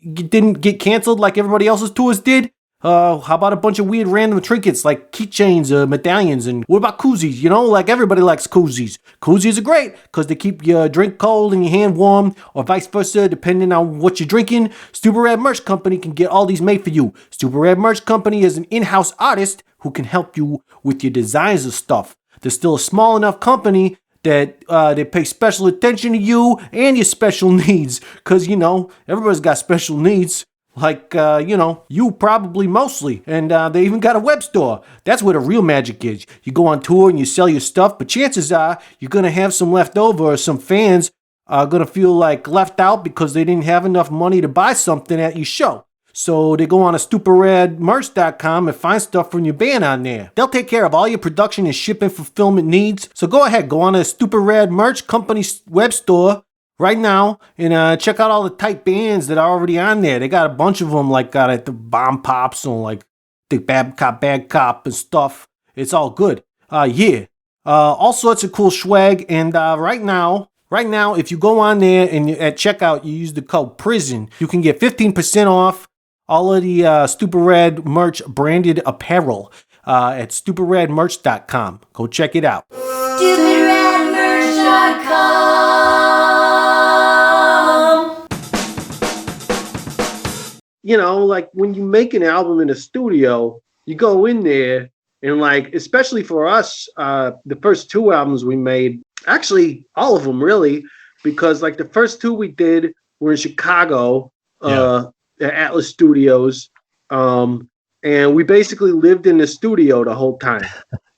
you didn't get canceled like everybody else's tours did? How about a bunch of weird random trinkets like keychains, medallions, and what about koozies? Like everybody likes koozies. Koozies are great because they keep your drink cold and your hand warm, or vice versa, depending on what you're drinking. Stupid Rad Merch Company can get all these made for you. Stupid Rad Merch Company is an in-house artist who can help you with your designs of stuff. They're still a small enough company that they pay special attention to you and your special needs. Because, everybody's got special needs. Like, you probably mostly. And they even got a web store. That's where the real magic is. You go on tour and you sell your stuff, but chances are you're going to have some left over, or some fans are going to feel like left out because they didn't have enough money to buy something at your show. So they go on to stupidradmerch.com and find stuff from your band on there. They'll take care of all your production and shipping fulfillment needs. So go ahead, go on to Stupid Rad Merch Company's web store right now and check out all the tight bands that are already on there. They got a bunch of them, like got the Bomb Pops and like the Bad Cop and stuff. It's all good. All sorts of cool swag. And right now, Right now, if you go on there and at checkout, you use the code PRISON, you can get 15% off all of the Stupid Red merch branded apparel at stupidredmerch.com. Go check it out. StupidRedMerch.com. You know, like when you make an album in a studio, you go in there and like, especially for us, the first two albums we made, actually all of them really, because like the first two we did were in Chicago, at Atlas Studios. And we basically lived in the studio the whole time.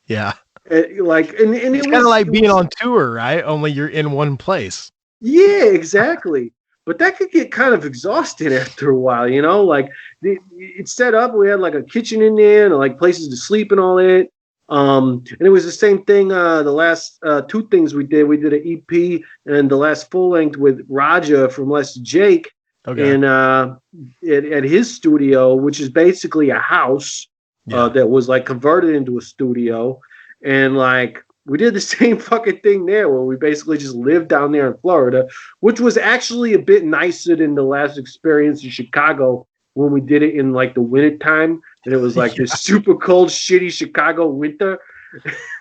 Yeah. And It's kind of like being on tour, right? Only you're in one place. Yeah, exactly. But that could get kind of exhausting after a while, you know? Like it's set up, we had like a kitchen in there and like places to sleep and all that. And it was the same thing. The last two things we did an EP and the last full length with Raja from Less Jake. Okay. And at his studio, which is basically a house that was like converted into a studio. And like we did the same fucking thing there where we basically just lived down there in Florida, which was actually a bit nicer than the last experience in Chicago when we did it in like the winter time. And it was like this super cold, shitty Chicago winter.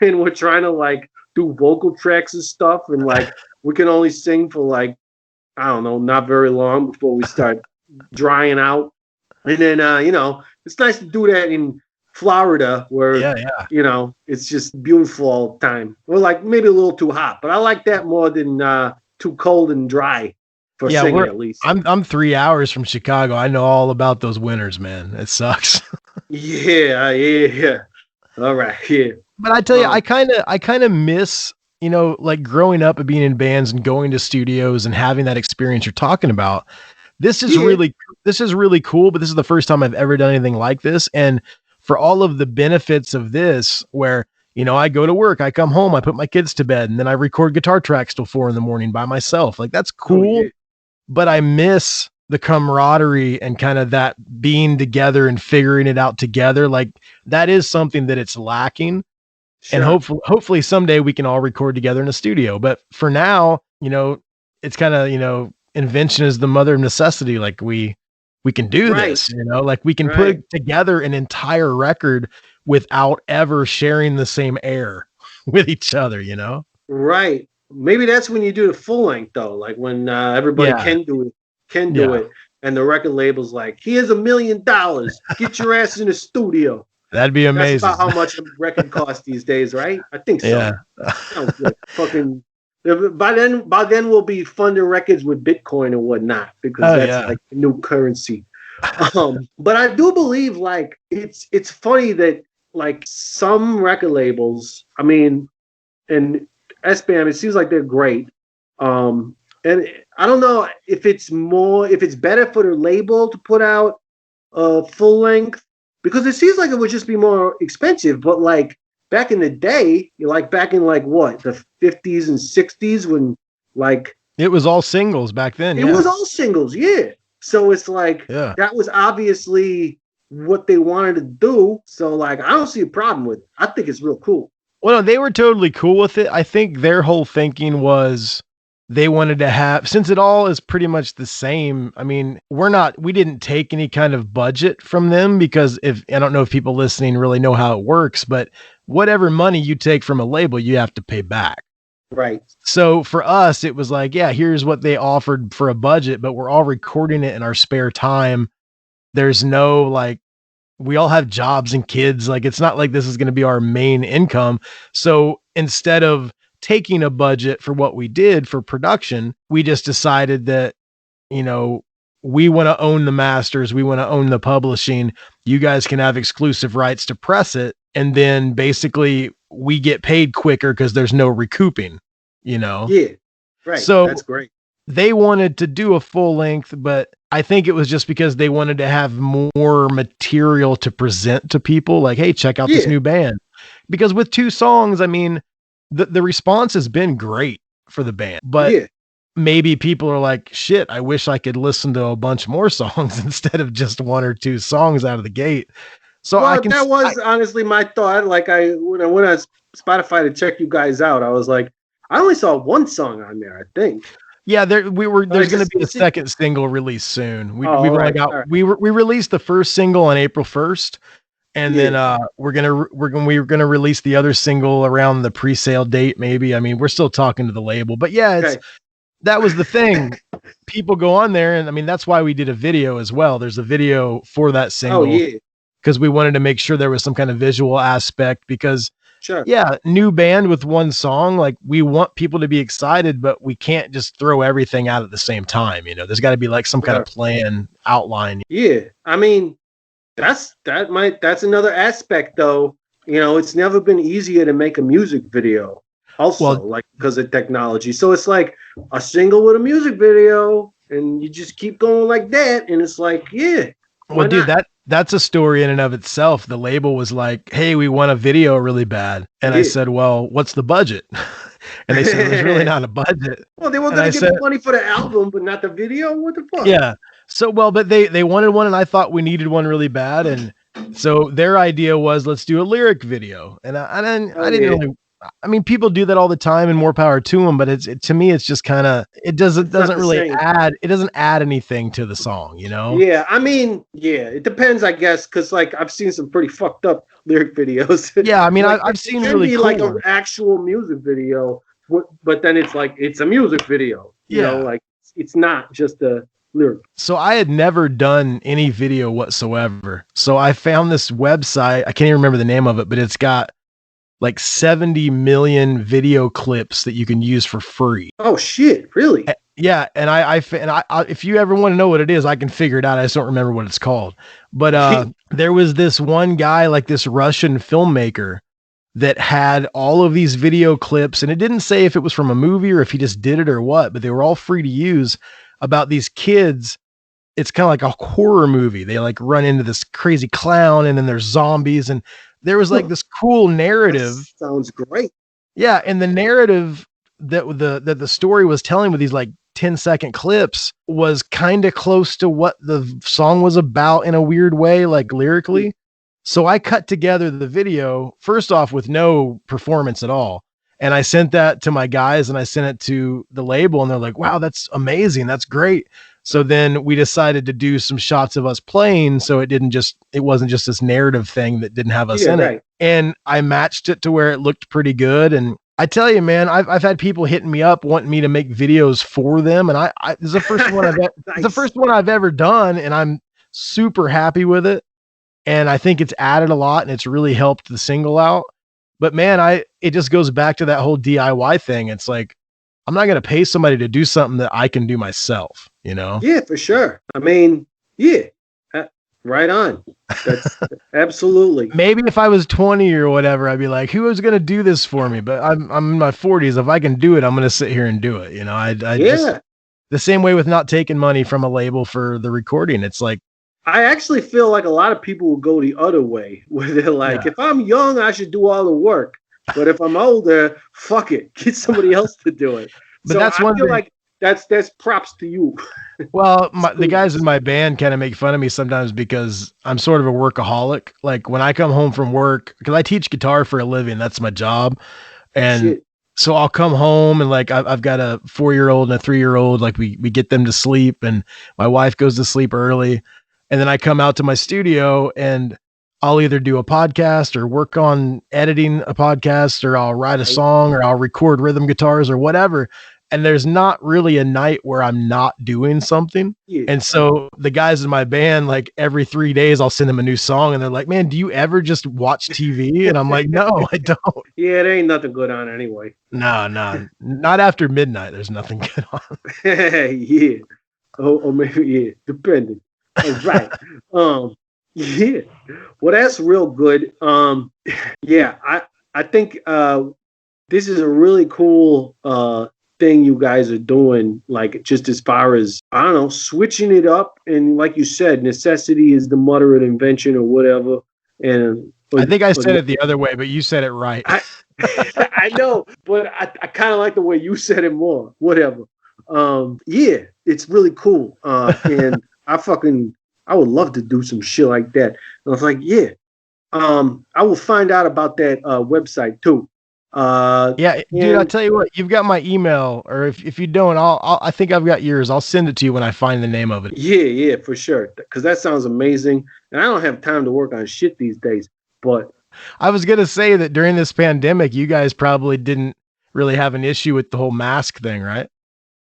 And we're trying to like do vocal tracks and stuff. And like we can only sing for like, I don't know, not very long before we start drying out. And then, you know, it's nice to do that in Florida where, you know, it's just beautiful all the time. Or like maybe a little too hot, but I like that more than too cold and dry for singing at least. I'm 3 hours from Chicago. I know all about those winters, man. It sucks. Yeah. All right, yeah. But I tell you, I kind of miss, you know, like growing up and being in bands and going to studios and having that experience you're talking about. This is really cool, but this is the first time I've ever done anything like this. And for all of the benefits of this, where, you know, I go to work, I come home, I put my kids to bed, and then I record guitar tracks till 4 a.m. by myself. Like that's cool, but I miss the camaraderie and kind of that being together and figuring it out together. Like that is something that it's lacking. Sure. And hopefully someday we can all record together in a studio. But for now, you know, it's kind of, you know, invention is the mother of necessity. Like we can do this, you know, like we can put together an entire record without ever sharing the same air with each other, you know? Right. Maybe that's when you do the full length though. Like when everybody can do it. And the record label's like, here's $1 million. Get your ass in the studio. That'd be amazing. That's about how much a record costs these days, right? I think so. Yeah. Sounds good. Fucking. By then we'll be funding records with Bitcoin and whatnot because that's like the new currency. But I do believe like it's funny that like some record labels, I mean, and SBAM, it seems like they're great. And I don't know if it's better for the label to put out a full length. Because it seems like it would just be more expensive, but like back in the day, back in like what, the 50s and 60s when like it was all singles back then. It was all singles, yeah. So it's like that was obviously what they wanted to do. So like I don't see a problem with it. I think it's real cool. Well, no, they were totally cool with it. I think their whole thinking was they wanted to have, since it all is pretty much the same. I mean, we didn't take any kind of budget from them because I don't know if people listening really know how it works, but whatever money you take from a label, you have to pay back. Right. So for us, it was like, yeah, here's what they offered for a budget, but we're all recording it in our spare time. There's no like, we all have jobs and kids. Like, it's not like this is going to be our main income. So instead of taking a budget for what we did for production, we just decided that, you know, we want to own the masters. We want to own the publishing. You guys can have exclusive rights to press it. And then basically we get paid quicker because there's no recouping, you know? Yeah. Right. So that's great. They wanted to do a full length, but I think it was just because they wanted to have more material to present to people. Like, hey, check out this new band. Because with 2 songs, I mean, the response has been great for the band, but maybe people are like, shit, I wish I could listen to a bunch more songs instead of just 1 or 2 songs out of the gate. So that was honestly my thought. Like when I went on Spotify to check you guys out, I was like, I only saw one song on there, I think. Yeah, there's going to be a just- second single released soon. We've all only right, got all right. we released the first single on April 1st, and then we're gonna release the other single around the pre-sale date. Maybe. I mean, we're still talking to the label, but yeah, Okay. that was the thing. People go on there, and I mean that's why we did a video as well. There's a video for that single. Oh yeah, because we wanted to make sure there was some kind of visual aspect. Because sure. yeah, new band with one song, like we want people to be excited, but we can't just throw everything out at the same time. You know, there's got to be like some kind of plan outline. Yeah, I mean, that's another aspect though. You know, it's never been easier to make a music video. Also, like because of technology. So it's like a single with a music video, and you just keep going like that, and it's like, yeah. Well, dude, that's a story in and of itself. The label was like, "Hey, we want a video really bad," and I said, "Well, what's the budget?" And they said, "There's really not a budget." Well, they were going to give money for the album, but not the video. What the fuck? Yeah. So, but they wanted one, and I thought we needed one really bad, and so their idea was, let's do a lyric video, and I didn't really. I mean, people do that all the time, and more power to them. But to me, it's just kind of it doesn't really add. It doesn't add anything to the song, you know? Yeah, I mean, yeah, it depends, I guess, because like I've seen some pretty fucked up lyric videos. Yeah, I mean, like, I've seen it really be cool like an actual music video, but then it's like it's a music video. You know, like it's not just a lyric. So I had never done any video whatsoever. So I found this website. I can't even remember the name of it, but it's got like 70 million video clips that you can use for free. Oh shit, really? Yeah, and I if you ever want to know what it is, I can figure it out. I just don't remember what it's called. But there was this one guy, like this Russian filmmaker, that had all of these video clips, and it didn't say if it was from a movie or if he just did it or what, but they were all free to use, about these kids. It's kind of like a horror movie. They like run into this crazy clown, and then there's zombies, and there was like this cool narrative. That sounds great. Yeah, and the narrative that the story was telling with these like 10-second clips was kind of close to what the song was about in a weird way, like lyrically. So I cut together the video, first off, with no performance at all. And I sent that to my guys, and I sent it to the label, and they're like, wow, that's amazing. That's great. So then we decided to do some shots of us playing. So it wasn't just this narrative thing that didn't have us in it. And I matched it to where it looked pretty good. And I tell you, man, I've had people hitting me up wanting me to make videos for them. And this is the first one the first one I've ever done. And I'm super happy with it. And I think it's added a lot, and it's really helped the single out. But man, it just goes back to that whole DIY thing. It's like, I'm not going to pay somebody to do something that I can do myself, you know? Yeah, for sure. I mean, yeah, right on. That's absolutely. Maybe if I was 20 or whatever, I'd be like, who is going to do this for me? But I'm in my 40s. If I can do it, I'm going to sit here and do it. You know, just, the same way with not taking money from a label for the recording. It's like, I actually feel like a lot of people will go the other way, where they're like, if I'm young, I should do all the work. But if I'm older, fuck it, get somebody else to do it. But so that's I one feel thing. like that's props to you. Well, the guys in my band kind of make fun of me sometimes because I'm sort of a workaholic. Like when I come home from work, because I teach guitar for a living, that's my job. And so I'll come home, and like I've got a 4-year-old and a 3-year-old. Like we get them to sleep, and my wife goes to sleep early. And then I come out to my studio, and I'll either do a podcast or work on editing a podcast, or I'll write a song, or I'll record rhythm guitars or whatever. And there's not really a night where I'm not doing something. Yeah. And so the guys in my band, like every 3 days, I'll send them a new song, and they're like, man, do you ever just watch TV? And I'm like, no, I don't. Yeah, there ain't nothing good on anyway. No, not after midnight. There's nothing good on. Yeah. Or maybe, depending. All right. Yeah. Well, that's real good. Yeah, I think this is a really cool thing you guys are doing, like just as far as, I don't know, switching it up. And like you said, necessity is the mother of invention or whatever. And I think I said it the other way, but you said it right. I know, but I kind of like the way you said it more. Whatever. Yeah, it's really cool. And I would love to do some shit like that. And I was like, yeah. I will find out about that website too. Yeah, dude, I'll tell you what, you've got my email, or if you don't, I think I've got yours. I'll send it to you when I find the name of it. Yeah, for sure. Because that sounds amazing. And I don't have time to work on shit these days. But I was going to say that during this pandemic, you guys probably didn't really have an issue with the whole mask thing, right?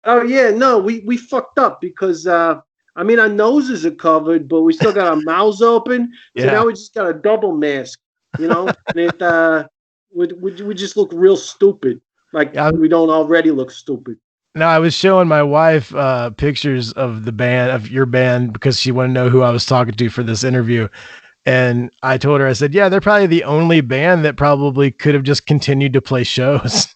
oh yeah, no, we fucked up because I mean our noses are covered, but we still got our mouths open. So Yeah. now we just got a double mask, and it we just look real stupid. Like we don't already look stupid. Now, I was showing my wife pictures of the band, of your band, because she wanted to know who I was talking to for this interview. And I told her, I said, yeah, they're probably the only band that probably could have just continued to play shows.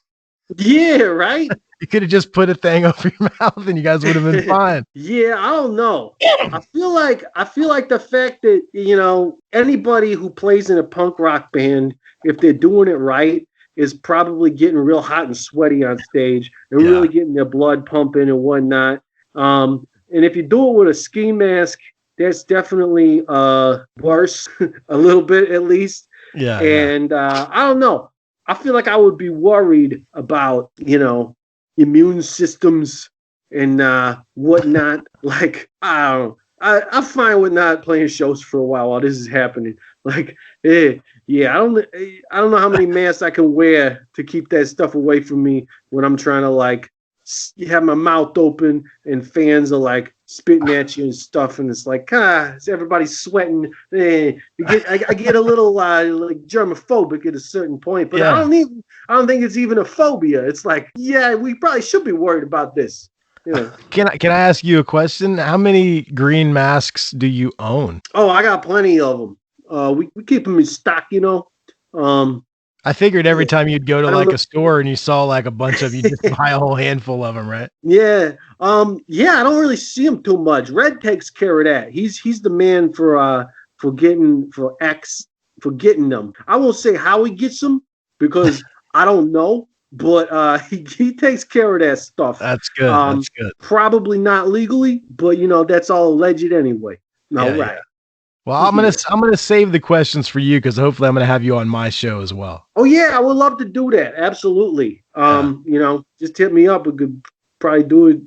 Yeah, right? You could have just put a thing over your mouth and you guys would have been fine. Yeah, I don't know. I feel like the fact that, anybody who plays in a punk rock band, if they're doing it right, is probably getting real hot and sweaty on stage and really getting their blood pumping and whatnot. And if you do it with a ski mask, that's definitely worse, a little bit at least. Yeah. And I don't know. I feel like I would be worried about, immune systems and whatnot. Like, I don't know. I'm fine with not playing shows for a while this is happening. Like, yeah, I don't know how many masks I can wear to keep that stuff away from me when I'm trying to like have my mouth open and fans are like spitting at you and stuff, and it's like everybody's sweating. I get a little like germophobic at a certain point, but I don't think it's even a phobia. It's like, yeah, we probably should be worried about this. Can I ask you a question? How many green masks do you own? Oh, I got plenty of them. We keep them in stock, I figured every time you'd go to like a store and you saw like a bunch of, you just buy a whole handful of them, right? Yeah. Yeah, I don't really see him too much. Red takes care of that. He's the man for getting them. I won't say how he gets them because I don't know, but he takes care of that stuff. That's good. That's good. Probably not legally, but that's all alleged anyway. No, yeah, right. Yeah. Well, I'm gonna save the questions for you because hopefully I'm gonna have you on my show as well. Oh yeah, I would love to do that. Absolutely. Just hit me up. We could probably do it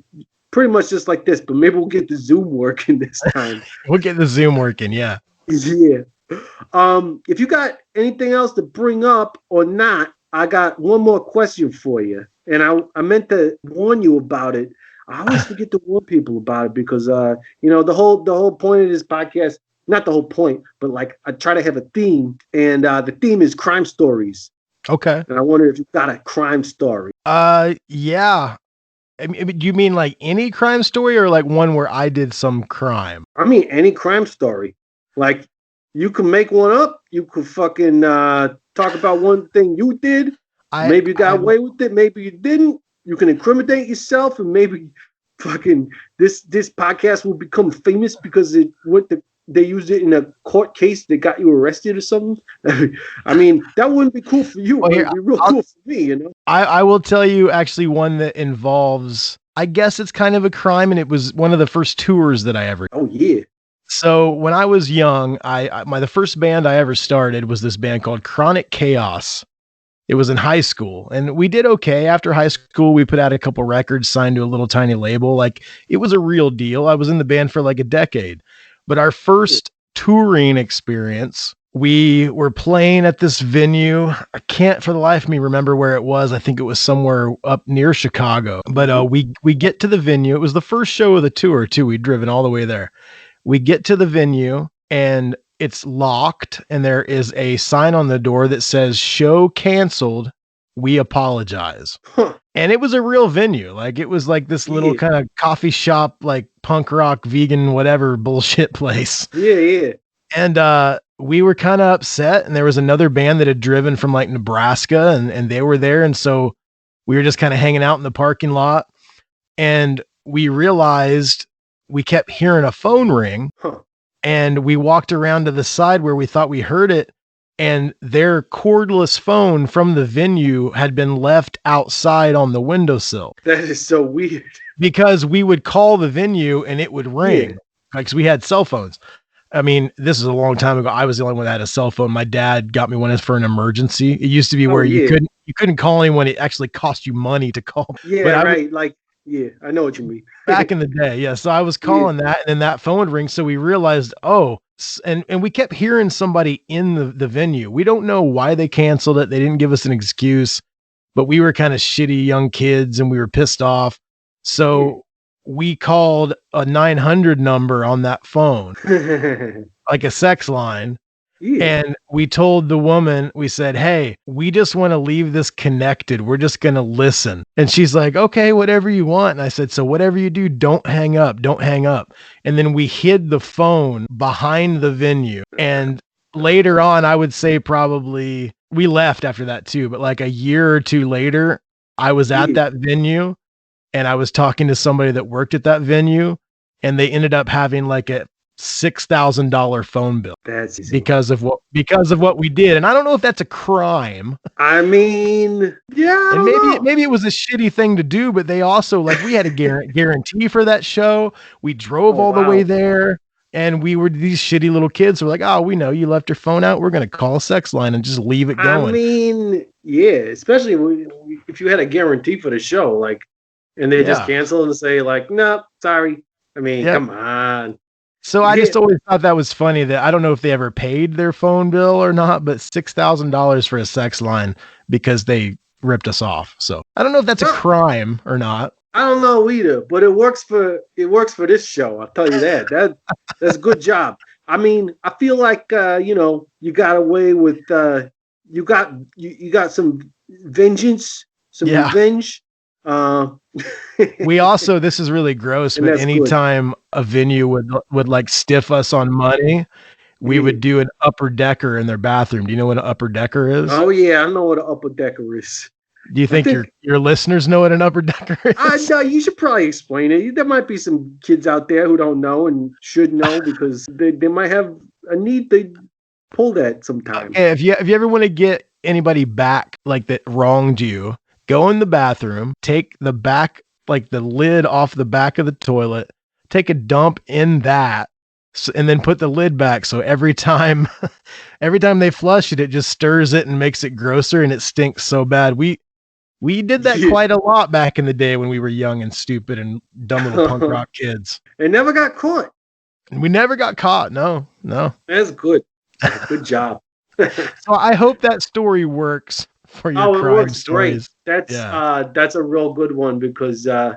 pretty much just like this, but maybe we'll get the Zoom working this time. We'll get the Zoom working. Yeah. Yeah. If you got anything else to bring up or not, I got one more question for you, and I meant to warn you about it. I always forget to warn people about it because the whole point of this podcast. Not the whole point, but like I try to have a theme, and the theme is crime stories. Okay. And I wonder if you've got a crime story. Yeah. I mean, do you mean like any crime story or like one where I did some crime? I mean, any crime story. Like you can make one up. You could fucking talk about one thing you did. Maybe you got away with it. Maybe you didn't. You can incriminate yourself, and maybe fucking this podcast will become famous because they used it in a court case that got you arrested or something. I mean, that wouldn't be cool for you. Well, it'd be real cool for me, I will tell you actually one that involves, I guess it's kind of a crime, and it was one of the first tours that I ever did. Oh, yeah. So when I was young, the first band I ever started was this band called Chronic Chaos. It was in high school, and we did okay. After high school, we put out a couple records, signed to a little tiny label. Like, it was a real deal. I was in the band for like a decade. But our first touring experience, we were playing at this venue. I can't for the life of me remember where it was. I think it was somewhere up near Chicago. But we get to the venue. It was the first show of the tour, too. We'd driven all the way there. We get to the venue, and it's locked, and there is a sign on the door that says, "Show canceled. We apologize." Huh. And it was a real venue. Like, it was like this little kind of coffee shop, like punk rock, vegan, whatever bullshit place. Yeah. And we were kind of upset. And there was another band that had driven from like Nebraska, and they were there. And so we were just kind of hanging out in the parking lot. And we realized we kept hearing a phone ring. Huh. And we walked around to the side where we thought we heard it. And their cordless phone from the venue had been left outside on the windowsill. That is so weird. Because we would call the venue and it would ring. Yeah. Like, we had cell phones. I mean, this is a long time ago. I was the only one that had a cell phone. My dad got me one for an emergency. It used to be where you you couldn't call anyone. It actually cost you money to call. Yeah, But right. Like, yeah, I know what you mean. back in the day. Yeah. So I was calling that, and then that phone would ring. So we realized, and we kept hearing somebody in the venue. We don't know why they canceled it. They didn't give us an excuse, but we were kind of shitty young kids and we were pissed off. So we called a 900 number on that phone, like a sex line. Yeah. And we told the woman, we said, hey, we just want to leave this connected. We're just going to listen. And she's like, okay, whatever you want. And I said, so whatever you do, don't hang up. Don't hang up. And then we hid the phone behind the venue. And later on, I would say probably we left after that too. But like a year or two later, I was at that venue and I was talking to somebody that worked at that venue, and they ended up having like a $6,000 phone bill. That's easy. because of what we did. And I don't know if that's a crime. I mean, yeah, And maybe it was a shitty thing to do, but they also, like, we had a guarantee for that show. We drove all the way there, and we were these shitty little kids who were like, oh, we know you left your phone out. We're going to call a sex line and just leave it going. I mean, yeah, especially if you had a guarantee for the show, like, and they just cancel and say like, no, sorry. I mean, come on. So I just always thought that was funny that I don't know if they ever paid their phone bill or not, but $6,000 for a sex line because they ripped us off. So I don't know if that's a crime or not. I don't know either, but it works for this show. I'll tell you that. That's a good job. I mean, I feel like you got away with you got some vengeance, some revenge. We also, this is really gross, but anytime a venue would like stiff us on money, we would do an upper decker in their bathroom. Do you know what an upper decker is? Oh yeah, I know what an upper decker is. Do you think your listeners know what an upper decker is? You should probably explain it. There might be some kids out there who don't know and should know because they might have a need to pull that sometime. Okay, if you ever want to get anybody back like that wronged you, go in the bathroom, take the back, like the lid off the back of the toilet, take a dump in that, and then put the lid back. So every time they flush it, it just stirs it and makes it grosser, and it stinks so bad. We did that quite a lot back in the day when we were young and stupid and dumb little punk rock kids. It never got caught. We never got caught. No. That's good. Good job. So I hope that story works for your crime stories. Great. That's a real good one because I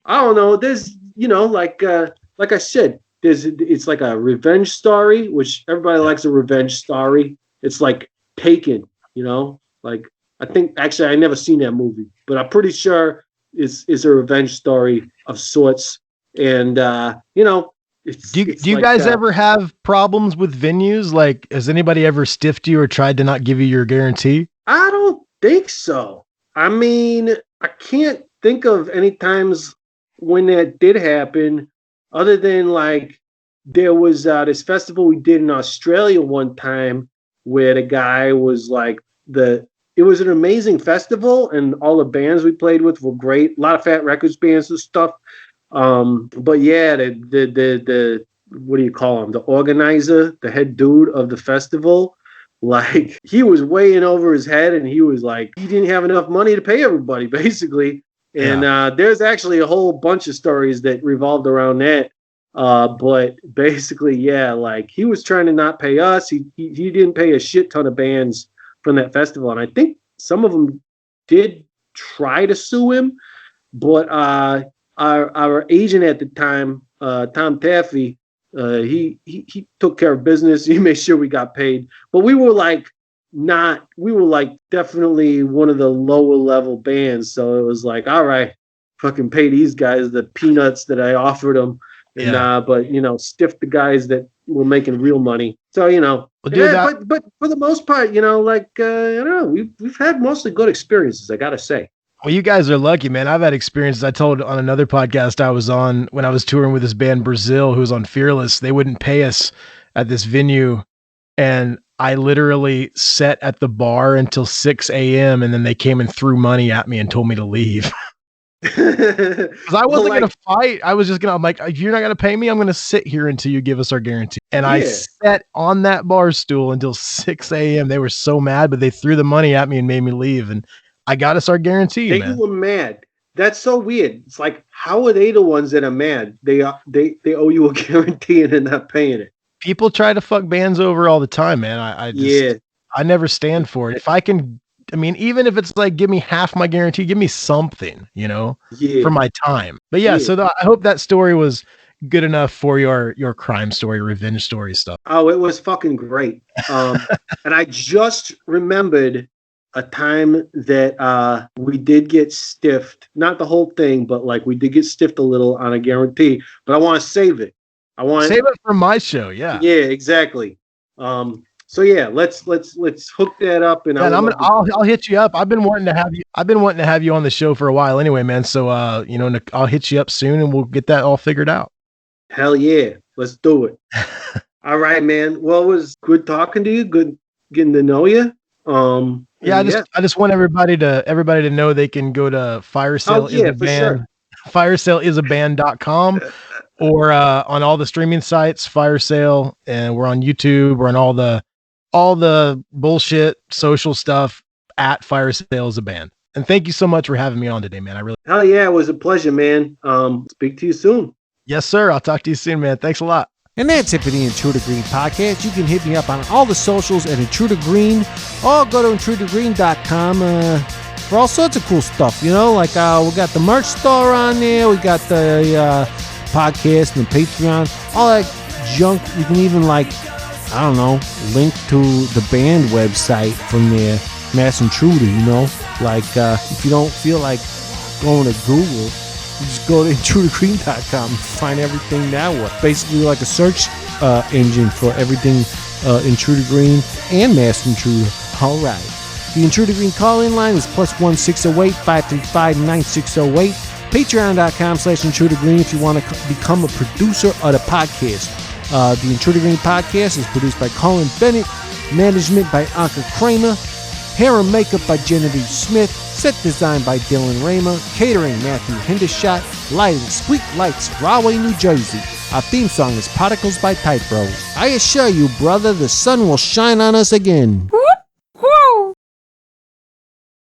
don't know. There's like I said, it's like a revenge story, which everybody likes a revenge story. It's like Taken, like I think actually I never seen that movie, but I'm pretty sure it's a revenge story of sorts. And do you guys ever have problems with venues? Like, has anybody ever stiffed you or tried to not give you your guarantee? I don't think so. I mean, I can't think of any times when that did happen, other than like there was this festival we did in Australia one time where the guy was like it was an amazing festival and all the bands we played with were great. A lot of Fat Records bands and stuff. But yeah, the what do you call him? The organizer, the head dude of the festival. Like he was way in over his head and he was like, he didn't have enough money to pay everybody basically. And there's actually a whole bunch of stories that revolved around that. But basically, like he was trying to not pay us. He didn't pay a shit ton of bands from that festival. And I think some of them did try to sue him, but our agent at the time, Tom Taffy, he took care of business. He made sure we got paid, but we were definitely one of the lower level bands. So it was like, all right, fucking pay these guys the peanuts that I offered them. And, but stiff the guys that were making real money. So, but for the most part, I don't know, we've had mostly good experiences, I got to say. Well, you guys are lucky, man. I've had experiences. I told on another podcast I was on when I was touring with this band Brazil, who was on Fearless. They wouldn't pay us at this venue. And I literally sat at the bar until 6 a.m. and then they came and threw money at me and told me to leave. Because I wasn't going to fight. I was just I'm like, if you're not going to pay me, I'm going to sit here until you give us our guarantee. And I sat on that bar stool until 6 a.m. They were so mad, but they threw the money at me and made me leave. And I got us our guarantee, They man. were mad. That's so weird. It's like, how are they the ones that are mad? They owe you a guarantee and they're not paying it. People try to fuck bands over all the time, man. I just, I never stand for it. If I can, I mean, even if it's like, give me half my guarantee, give me something, you know, for my time. But yeah, so I hope that story was good enough for your crime story, revenge story stuff. Oh, it was fucking great. And I just remembered a time that we did get stiffed. Not the whole thing, but like we did get stiffed a little on a guarantee. But I want to save it. I want save it for my show. Yeah. Yeah, exactly. So yeah, let's hook that up, and I'll hit you up. I've been wanting to have you on the show for a while anyway, man. So you know, I'll hit you up soon and we'll get that all figured out. Hell yeah, let's do it. All right, man. Well, it was good talking to you. Good getting to know you. I just want everybody to know they can go to firesaleisaband.com or on all the streaming sites, Fire Sale, and we're on YouTube. We're on all the bullshit social stuff at Fire Sale is a Band. And thank you so much for having me on today, man. Hell yeah, it was a pleasure, man. Speak to you soon. Yes, sir. I'll talk to you soon, man. Thanks a lot. And that's it for the Intruder Green podcast. You can hit me up on all the socials at Intruder Green, or go to intrudergreen.com for all sorts of cool stuff. You know, like we got the merch store on there. We got the podcast and the Patreon, all that junk. You can even link to the band website from there, Mass Intruder. You know, like if you don't feel like going to Google, you just go to intrudergreen.com and find everything that way. Basically like a search engine for everything Intruder Green and Mass Intruder. All right. The Intruder Green call-in line is +1 608 535 9608. Patreon.com/Intruder Green if you want to become a producer of the podcast. The Intruder Green podcast is produced by Colin Bennett, management by Anka Kramer, hair and makeup by Genevieve Smith, set design by Dylan Raymer, catering Matthew Hendershot, lighting Squeak Lights, Rahway, New Jersey. Our theme song is Particles by Type Bros. I assure you, brother, the sun will shine on us again.